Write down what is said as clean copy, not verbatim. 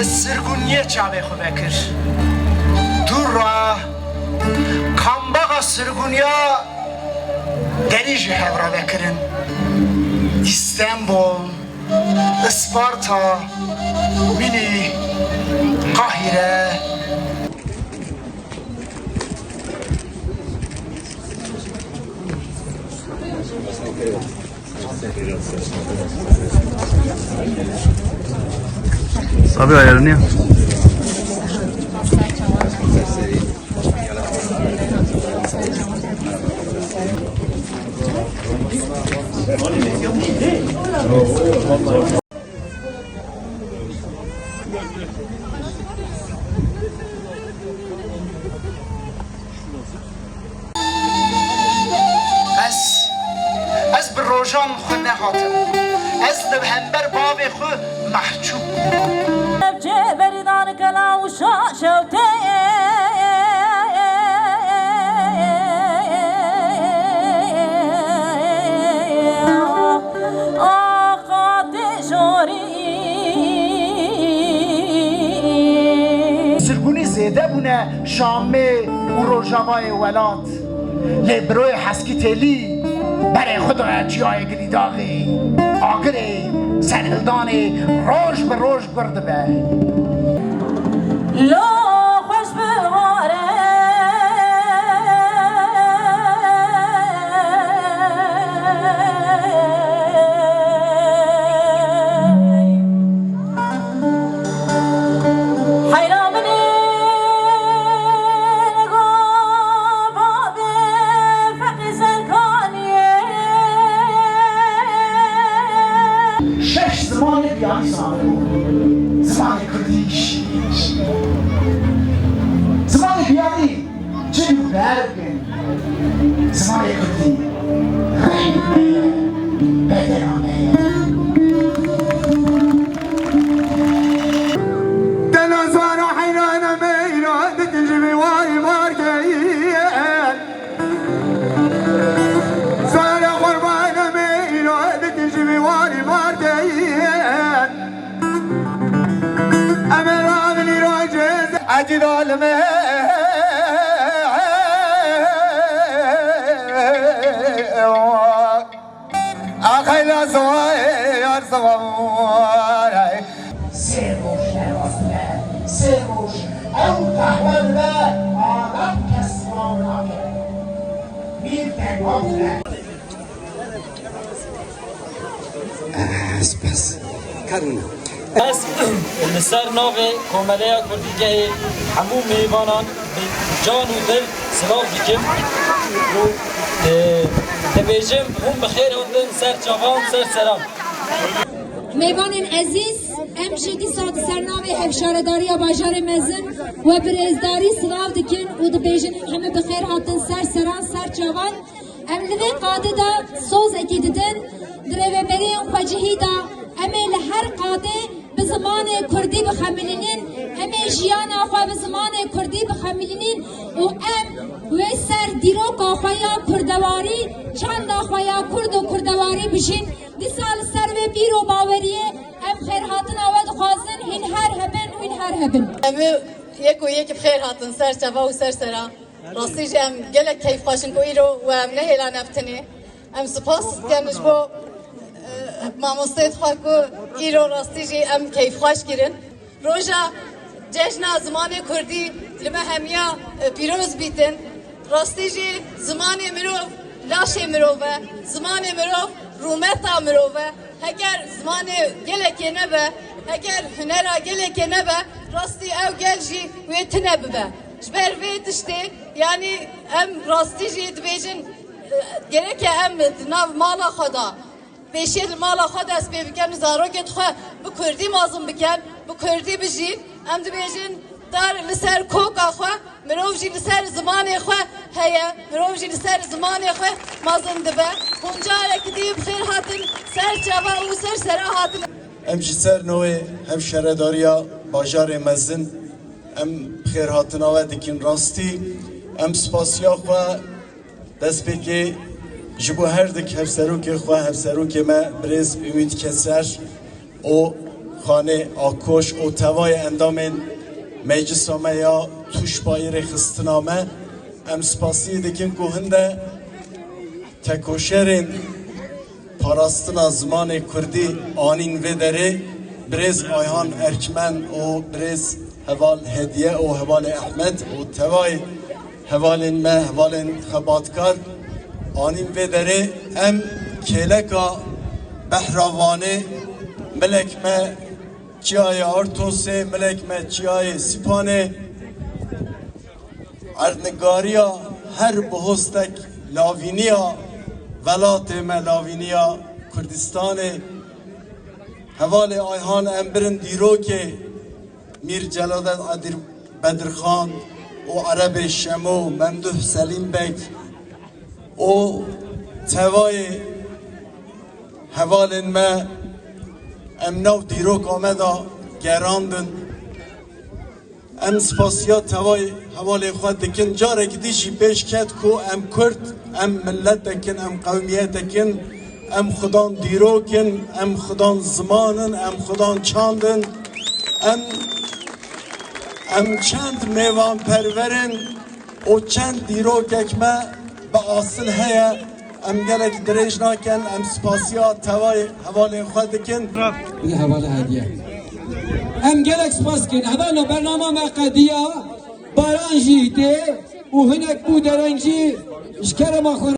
سرگونیه چاوه خو بکر دور را کامباغا سرگونیا دریج هورا بکرن استانبول اسپارتا مینی قاهره Sabi ayarını ya. از بروجان خود نهاتم از لبهنبر باب خود محجوب جبریدان کلا و شوته آقات جوری سرگونی زیده بونه شامه و روژاوای ولاد لبروی حسکی تلی برای خود جیای گلی داغی آگری سرهلدانی روش به روش گرده به لو خوش بغاره زمان بیانی زمان کردیش زمان بیانی چه برگن زمان کردی غیبه بدرانه دنازوار حيران ميران تجري واري ماركين صار قربان ميران تجري واري ماركين أمران لي راجز أجد الماء أخيل صغير صغير سيروش نواسله سيروش او تحول آرام کسمان آگه میر تنگافله بس كارونا بس لسر ناو کومله کردیگه همون میوانان به جان و دل سلام دیکم و دبیجم هم بخیر هندن سر جوان سر سلام میوان عزیز امشگی ساد سرنامه هفشارداری باجار مزن و برزداری سلاو دکن و دبیجن همه بخیر هاتن سر سران سر جوان املوی قاده دا سوز اکی ددن دروه مرین خوجهی دا امه لهر قاده به زمان کردی بخملینین امه جیانا خواه به زمان کردی بخملینین و و سر دیروک آخوایا کردواری چند آخوایا کرد و کردواری بشین دی سال سر و بیر و باوریه ام خیر هاتن آود خوازن هین هر هبن و هین هر هبن امه یک و یک بخیر هاتن سر چوا و سر سرا راستی جم گلک کیف خاشن کو ایرو و ام نه اعلان افتنی ام سپاس کنش بو ماموستید خواه کو ایرو راستی جی ام کیف خاش گیرن روژا جشن زمان کردی لما همیا پیروز بیتن راستی جی زمان مروف لاش مروفه زمان مروف رومتا مروفه اگر زمان گلکی نبه اگر هنرا گلکی نبه راستی او گل جی ویت نبه جبر ویتشتی یعنی ام راستی جی دبیجن گلکی ام ناو مالا خدا پیشید مالا خود است بکن زاروگت خو بکردی مازم بکن بکردی بجی ام دبیجن دار لسر کوک خو مروجی لسر زمان خو هيا مروجی لسر زمان خو مازن دبه کنجارک دی بخیر هاتن سر جوا و سر هاتن ام جسر نوی هم شهرداریا باجار مزن ام بخیر هاتن آوه دکن راستی ام سپاسیا خو دست بکی جبو هر دک هفسرو که خواه هفسرو که ما برز امید کسر او خانه آکوش و توای اندام مجلس آمه یا توش بایر خستنامه ام سپاسی دکن که هنده تکوشرین پاراستنا زمان کردی آنین و داره برز آیان ارکمن و برز هوال هدیه و هوال احمد و توای هوال ما هوال خباتکار آنین و داره ام کلکا بحراوانه ملک ما چیای آرتوسه ملک ما چیای سیپانه اردنگاریا هر بهستک لاوینیا ولات ما لاوینیا کردستان حوال آیهان امبرن دیرو که میر جلالت عدیر بدرخان و عرب شمو ممدوح سلیم بک و توای حوال ما امنو دیروک آمده گراندن ام سپاسیا توای حوال خود دکن جاره که دیشی پیش کد کو ام کرد ام ملت دکن ام قومیت دکن ام خدان دیروکن ام خدان زمانن ام خدان چاندن ام چند میوان پرورن و چند دیروک اکمه به اصل هیا ام گلک دریج ناکن ام سپاسیا توای حوال خود دکن بده حواله هدیه ام گلک سپاس کن حوالا برنامه مقدیه باران جیده و هنک بودرنجی اشکر ما خور